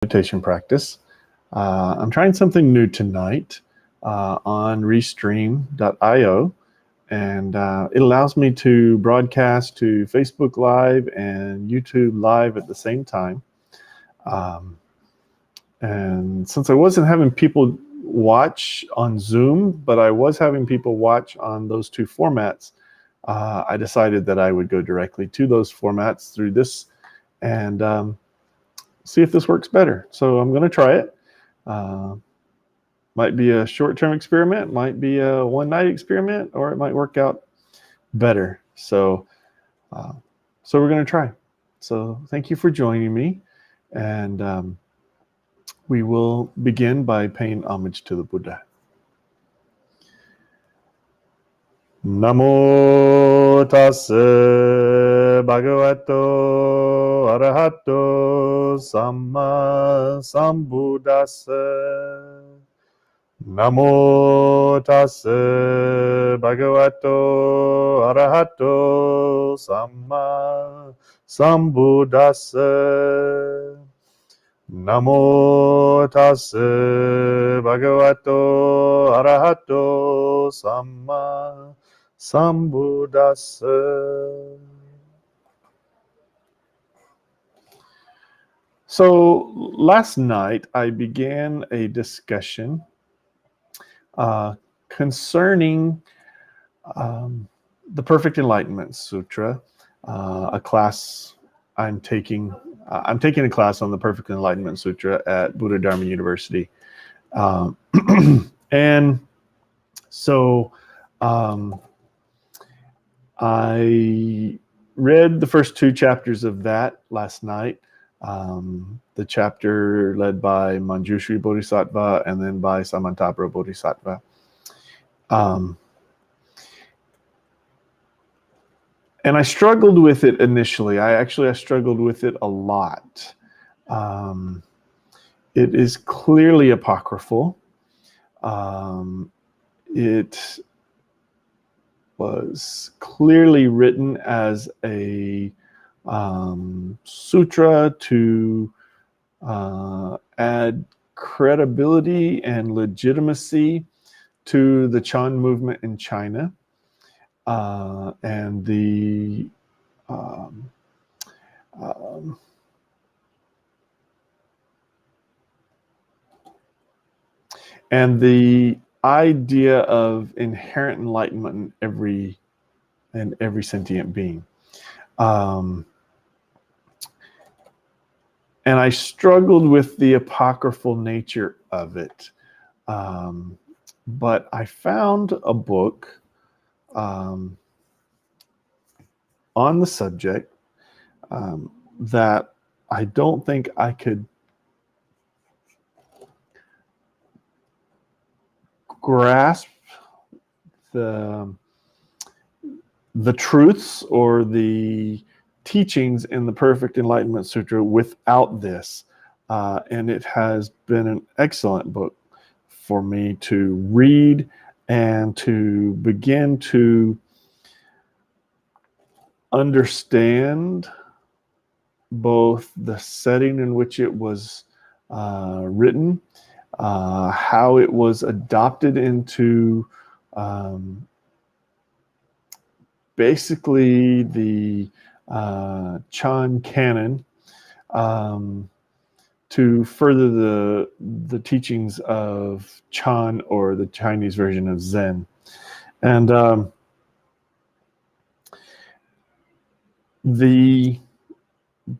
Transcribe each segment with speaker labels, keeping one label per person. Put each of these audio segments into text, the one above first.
Speaker 1: meditation practice. I'm trying something new tonight on Restream.io, and it allows me to broadcast to Facebook Live and YouTube Live at the same time. And since I wasn't having people watch on Zoom, but I was having people watch on those two formats, I decided that I would go directly to those formats through this and see if this works better. So I'm going to try it. Might be a short-term experiment, might be a one-night experiment, or it might work out better. So we're going to try. So thank you for joining me, and we will begin by paying homage to the Buddha. Namo tassa bhagavato arahato samma sambuddhassa. Namo tassa bhagavato arahato samma sambuddhassa. Namo tassa bhagavato arahato samma sambuddhassa. So last night I began a discussion concerning the Perfect Enlightenment Sutra, a class I'm taking. I'm taking a class on the Perfect Enlightenment Sutra at Buddha Dharma University. And so I read the first two chapters of that last night. The chapter led by Manjushri Bodhisattva and then by Samantabhara Bodhisattva. And I struggled with it initially. I struggled with it a lot. It is clearly apocryphal. It was clearly written as a sutra to add credibility and legitimacy to the Chan movement in China. And the idea of inherent enlightenment in every sentient being. And I struggled with the apocryphal nature of it. But I found a book on the subject that I don't think I could grasp the truths or the teachings in the Perfect Enlightenment Sutra without this. And it has been an excellent book for me to read and to begin to understand both the setting in which it was written, how it was adopted into basically the Chan canon, to further the teachings of Chan, or the Chinese version of Zen. And the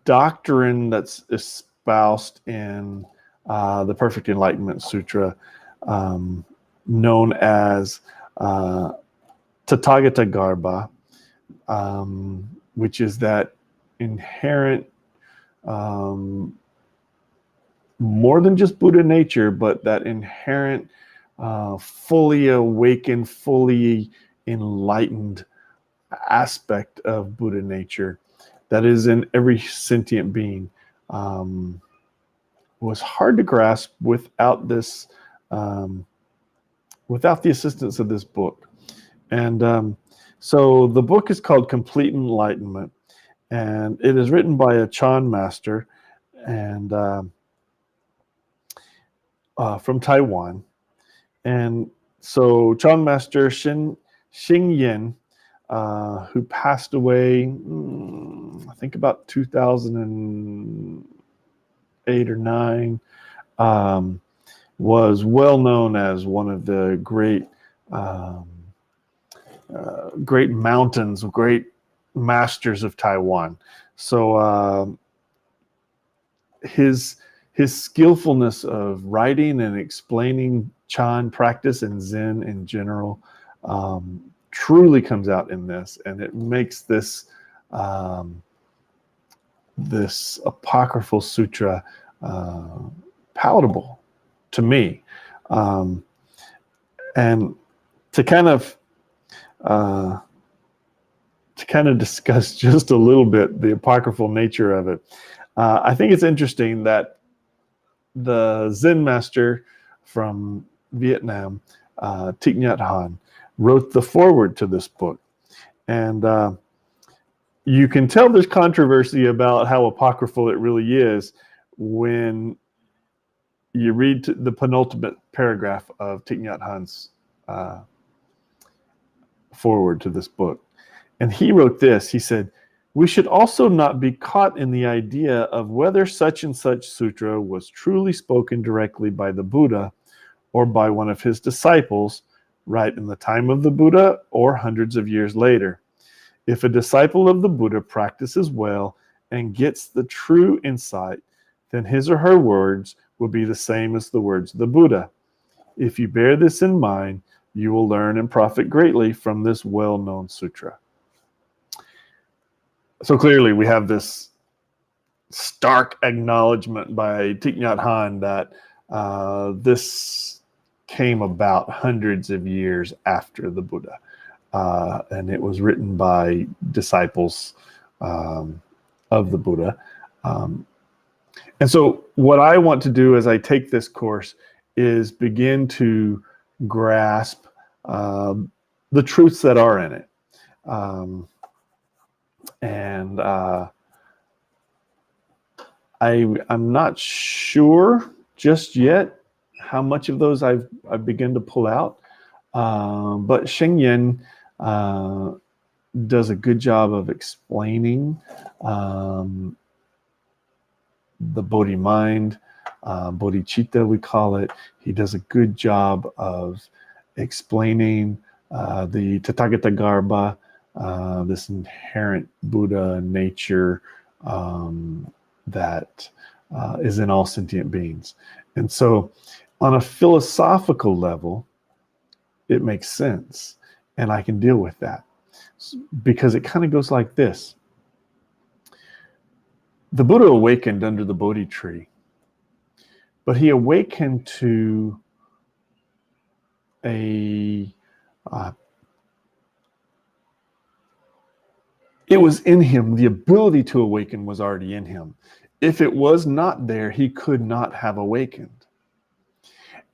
Speaker 1: doctrine that's espoused in the Perfect Enlightenment Sutra, known as Tathagata Garbha, which is that inherent, more than just Buddha nature, but that inherent, fully awakened, fully enlightened aspect of Buddha nature that is in every sentient being, was hard to grasp without this, without the assistance of this book. And so the book is called Complete Enlightenment, and it is written by a Chan master, and from Taiwan. And so Chan Master Xing Yin, who passed away, I think about 2008 or 9, was well known as one of the great great mountains, great masters of Taiwan. So his skillfulness of writing and explaining Chan practice and Zen in general truly comes out in this, and it makes this this apocryphal sutra palatable to me. And to kind of discuss just a little bit the apocryphal nature of it, I think it's interesting that the Zen master from Vietnam, Thich Nhat Hanh, wrote the foreword to this book. And you can tell there's controversy about how apocryphal it really is when you read the penultimate paragraph of Thich Nhat Hanh's foreword to this book. And he wrote this. He said, "We should also not be caught in the idea of whether such and such sutra was truly spoken directly by the Buddha or by one of his disciples, right in the time of the Buddha or hundreds of years later. If a disciple of the Buddha practices well and gets the true insight, then his or her words will be the same as the words of the Buddha. If you bear this in mind, you will learn and profit greatly from this well-known sutra." So clearly we have this stark acknowledgement by Thich Nhat Hanh that this came about hundreds of years after the Buddha. And it was written by disciples of the Buddha. And so what I want to do as I take this course is begin to grasp the truths that are in it. I'm not sure just yet how much of those I've begun to pull out, but Xing Yin does a good job of explaining the Bodhi mind, bodhicitta we call it. He does a good job of explaining the Tathagata Garbha, this inherent Buddha nature that is in all sentient beings. And so on a philosophical level, it makes sense. And I can deal with that because it kind of goes like this. The Buddha awakened under the Bodhi tree, but he awakened to it was in him. The ability to awaken was already in him. If it was not there, he could not have awakened.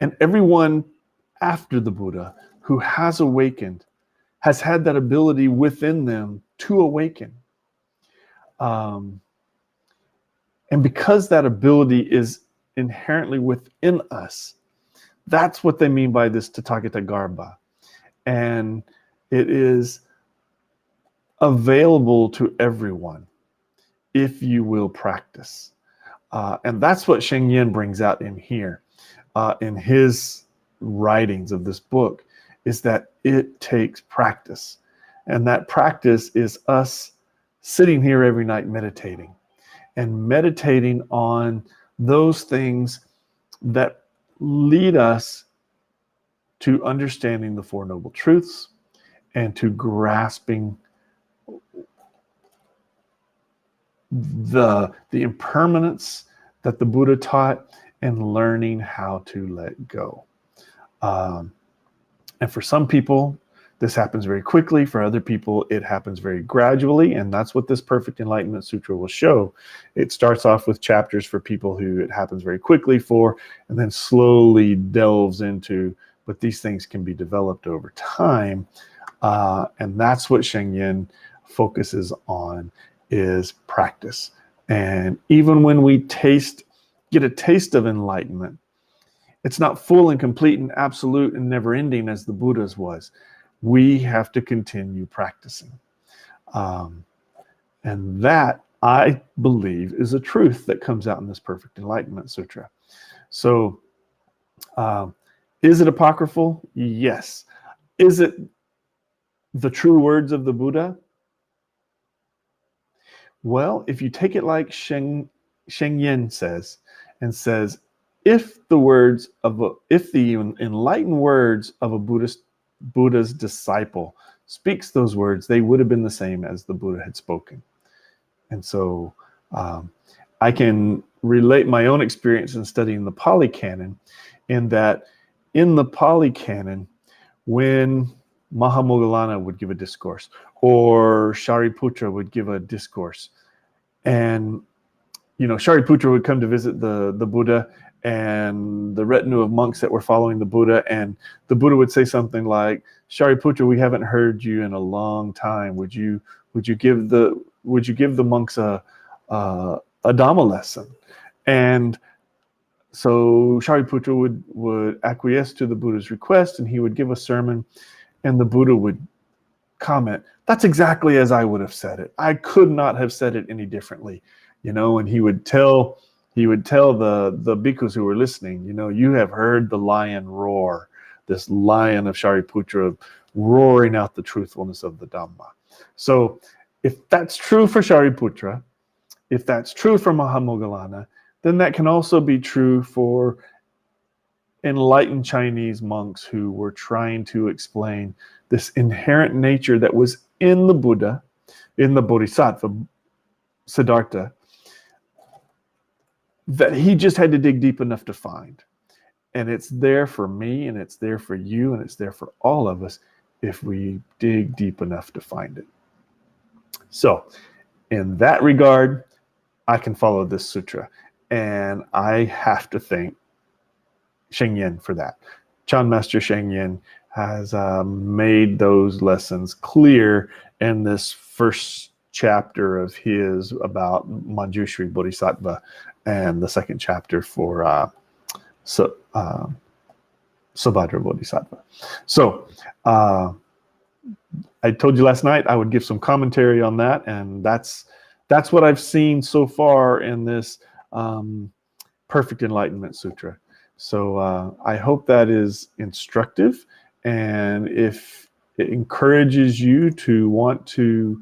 Speaker 1: And everyone after the Buddha who has awakened has had that ability within them to awaken. And because that ability is inherently within us, that's what they mean by this Tathagata Garbha. And it is available to everyone if you will practice. And that's what Xing Yin brings out in here, in his writings of this book, is that it takes practice. And that practice is us sitting here every night meditating, and meditating on those things that lead us to understanding the Four Noble Truths and to grasping the impermanence that the Buddha taught and learning how to let go. And for some people, this happens very quickly. For other people, it happens very gradually. And that's what this Perfect Enlightenment Sutra will show. It starts off with chapters for people who it happens very quickly for, and then slowly delves into, but these things can be developed over time. And that's what Xing Yin focuses on, is practice. And even when we get a taste of enlightenment, It's not full and complete and absolute and never ending as the Buddha's was. We have to continue practicing. And that, I believe, is a truth that comes out in this Perfect Enlightenment Sutra. So, is it apocryphal? Yes. Is it the true words of the Buddha? Well, if you take it like Sheng Yen says, and says, if the enlightened words of a Buddha's disciple speaks those words, they would have been the same as the Buddha had spoken. And so I can relate my own experience in studying the Pali Canon, in that in the Pali Canon, when Mahamoggallana would give a discourse, or Shariputra would give a discourse, and Shariputra would come to visit the Buddha and the retinue of monks that were following the Buddha, and the Buddha would say something like, Shariputra, we haven't heard you in a long time. Would you give the monks a Dhamma lesson? And so Shariputra would acquiesce to the Buddha's request, and he would give a sermon, and the Buddha would comment, that's exactly as I would have said it. I could not have said it any differently. And he would tell the bhikkhus who were listening, you have heard the lion roar, this lion of Shariputra roaring out the truthfulness of the Dhamma. So if that's true for Shariputra, if that's true for Mahamoggallana, then that can also be true for enlightened Chinese monks who were trying to explain this inherent nature that was in the Buddha, in the Bodhisattva, Siddhartha, that he just had to dig deep enough to find. And it's there for me, and it's there for you, and it's there for all of us if we dig deep enough to find it. So, in that regard, I can follow this sutra. And I have to thank Sheng Yen for that. Chan Master Sheng Yen has made those lessons clear in this first chapter of his about Manjushri Bodhisattva, and the second chapter for Subhadra Bodhisattva. So I told you last night I would give some commentary on that, and that's what I've seen so far in this Perfect Enlightenment Sutra. So I hope that is instructive, and if it encourages you to want to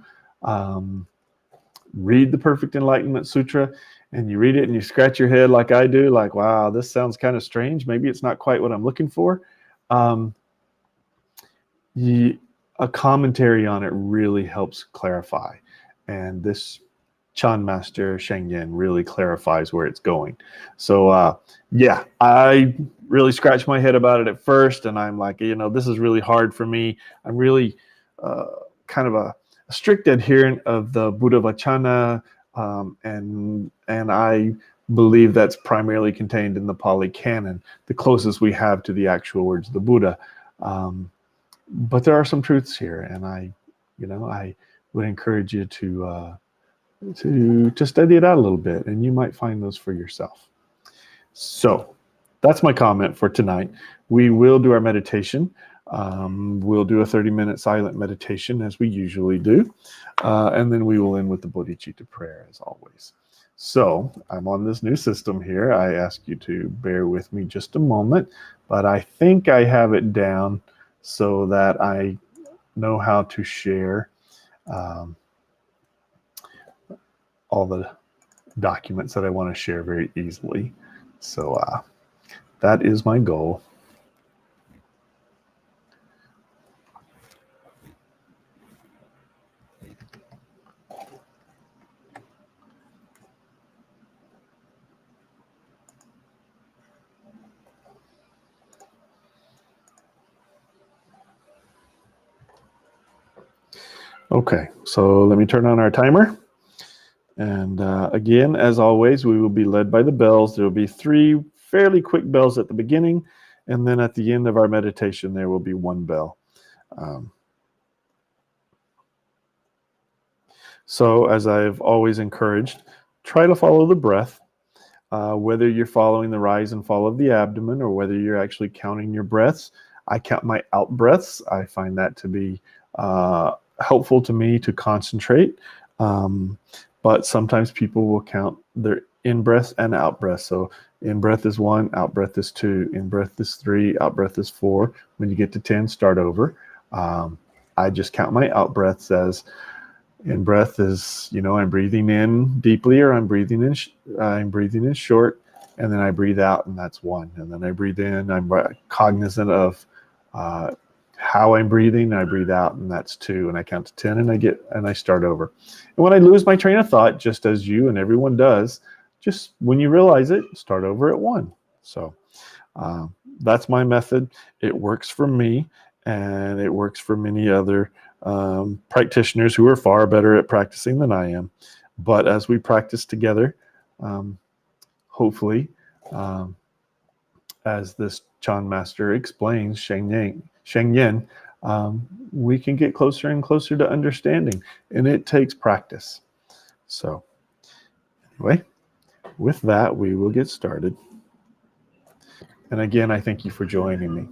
Speaker 1: read the Perfect Enlightenment Sutra, and you read it and you scratch your head like I do, like, wow, this sounds kind of strange. Maybe it's not quite what I'm looking for. A commentary on it really helps clarify. And this Chan Master Sheng Yen really clarifies where it's going. So yeah, I really scratched my head about it at first, and I'm like, this is really hard for me. I'm really kind of a strict adherent of the Buddha Vachana, and I believe that's primarily contained in the Pali Canon, the closest we have to the actual words of the Buddha. But there are some truths here, and I would encourage you to study it out a little bit, and you might find those for yourself. So that's my comment for tonight. We will do our meditation. We'll do a 30-minute silent meditation as we usually do, and then we will end with the Bodhicitta prayer as always. So I'm on this new system here. I ask you to bear with me just a moment, but I think I have it down so that I know how to share all the documents that I want to share very easily. So that is my goal. Okay, so let me turn on our timer. And again, as always, we will be led by the bells. There will be 3 fairly quick bells at the beginning, and then at the end of our meditation, there will be 1 bell. So as I've always encouraged, try to follow the breath. whether you're following the rise and fall of the abdomen or whether you're actually counting your breaths. I count my out breaths. I find that to be helpful to me to concentrate. But sometimes people will count their in breath and out breath. So in breath is 1, out breath is 2, in breath is 3, out breath is 4. When you get to 10, start over. I just count my out breaths as in breath is, I'm breathing in deeply, or I'm breathing in short, and then I breathe out, and that's 1. And then I breathe in, I'm cognizant of how I'm breathing, and I breathe out, and that's 2. And I count to 10, and I start over. And when I lose my train of thought, just as you and everyone does, just when you realize it, start over at 1. So that's my method. It works for me, and it works for many other practitioners who are far better at practicing than I am. But as we practice together, hopefully, as this Chan master explains, Sheng Yen, we can get closer and closer to understanding, and it takes practice. So anyway, with that, we will get started. And again, I thank you for joining me.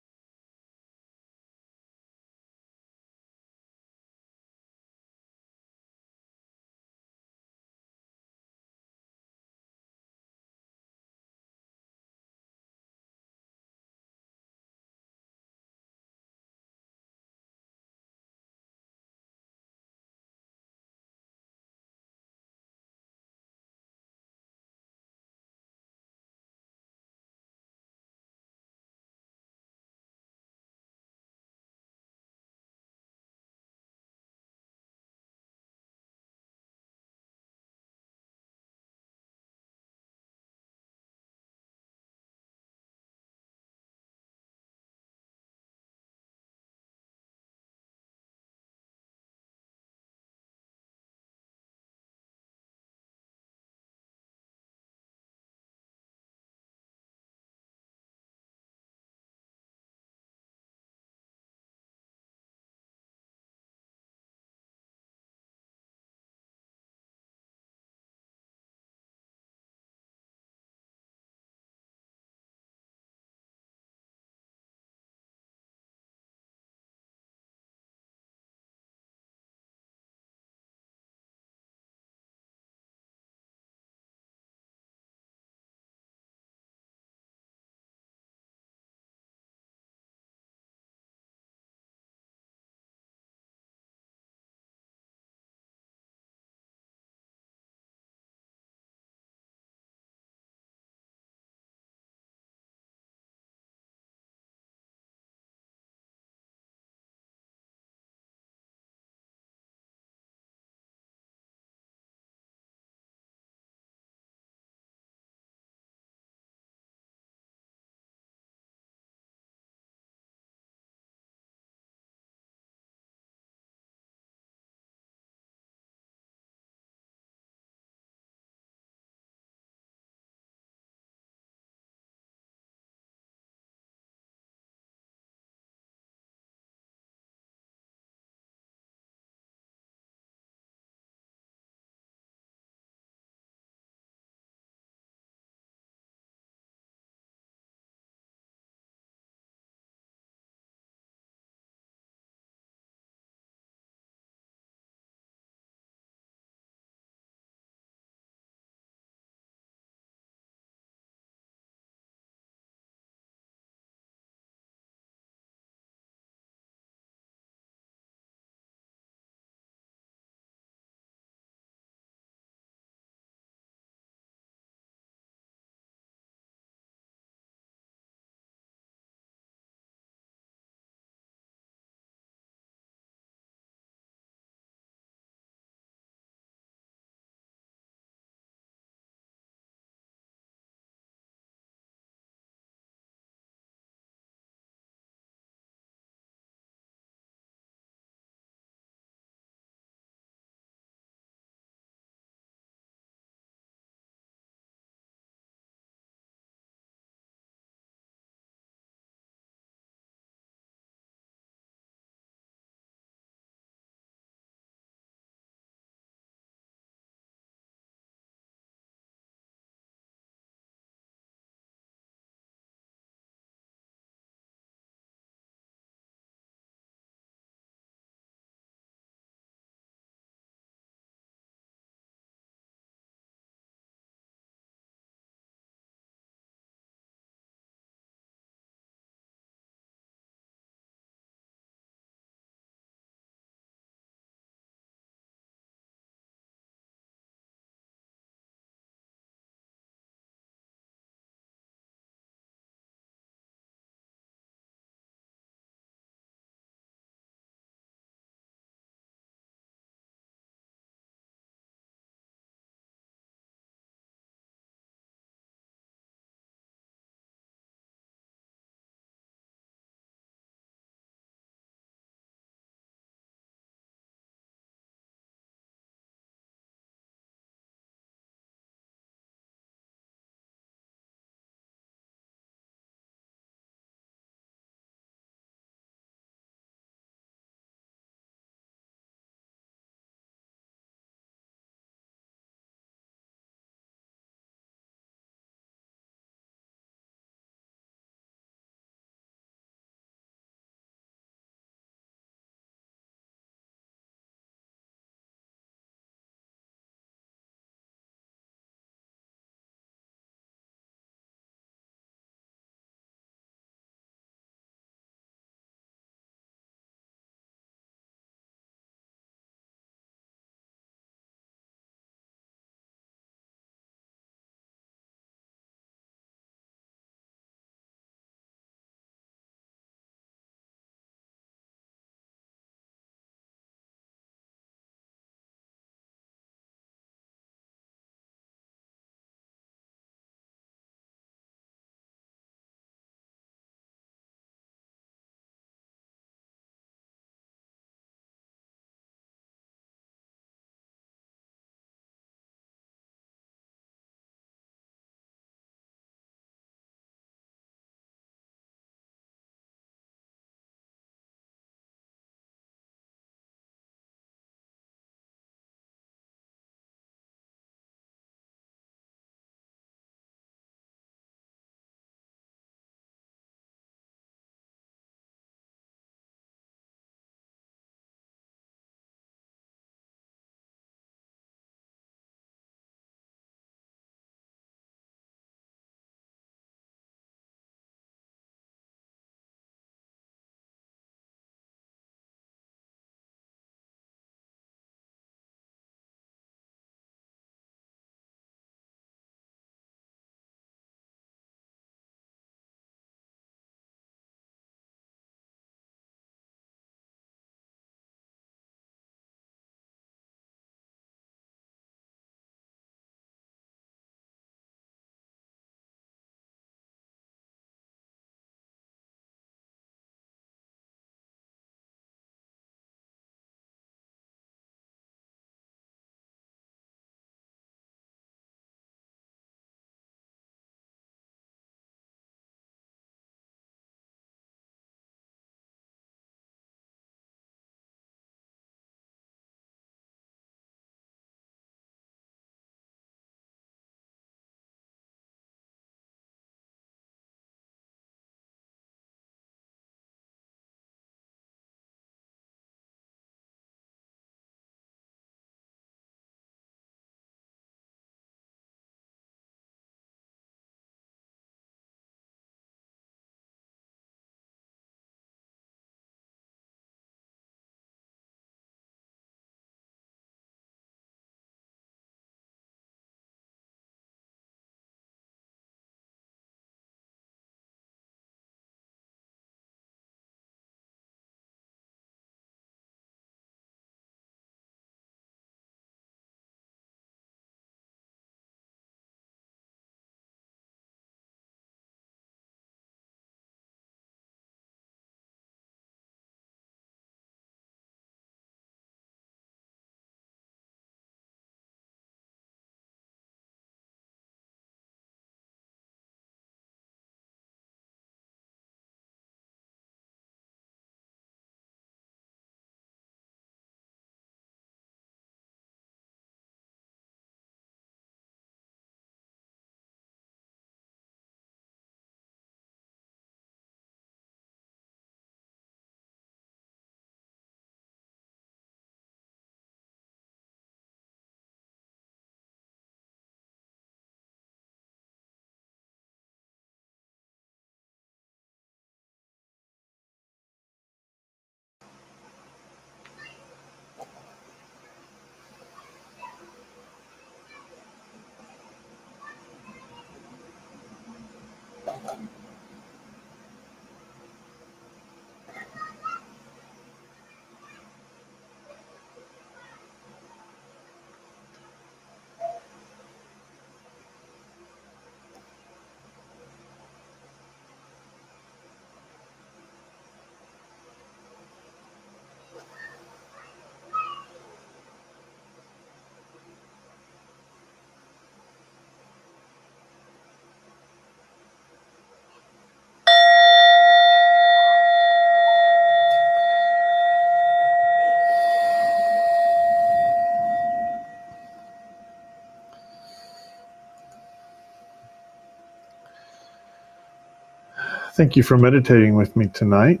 Speaker 1: Thank you for meditating with me tonight.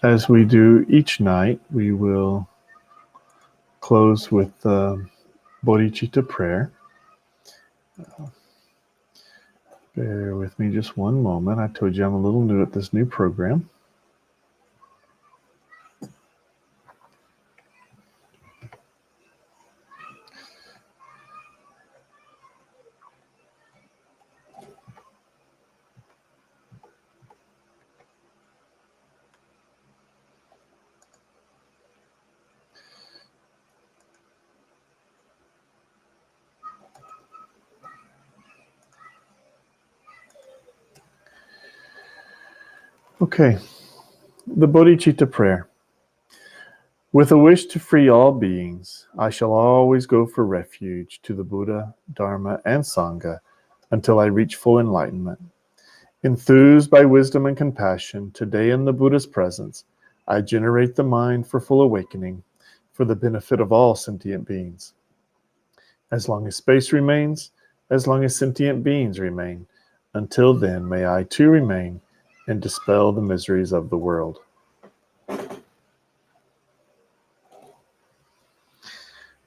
Speaker 1: As we do each night, we will close with the bodhicitta prayer. Bear with me just one moment. I told you I'm a little new at this new program. Okay, the bodhicitta prayer. With a wish to free all beings, I shall always go for refuge to the Buddha, Dharma, and Sangha until I reach full enlightenment. Enthused by wisdom and compassion, today in the Buddha's presence, I generate the mind for full awakening for the benefit of all sentient beings. As long as space remains, as long as sentient beings remain, until then may I too remain and dispel the miseries of the world.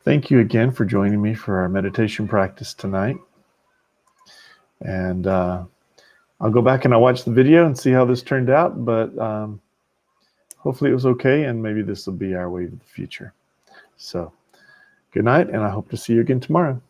Speaker 1: Thank you again for joining me for our meditation practice tonight. And I'll go back and I'll watch the video and see how this turned out, but hopefully it was okay, and maybe this will be our way to the future. So, good night, and I hope to see you again tomorrow.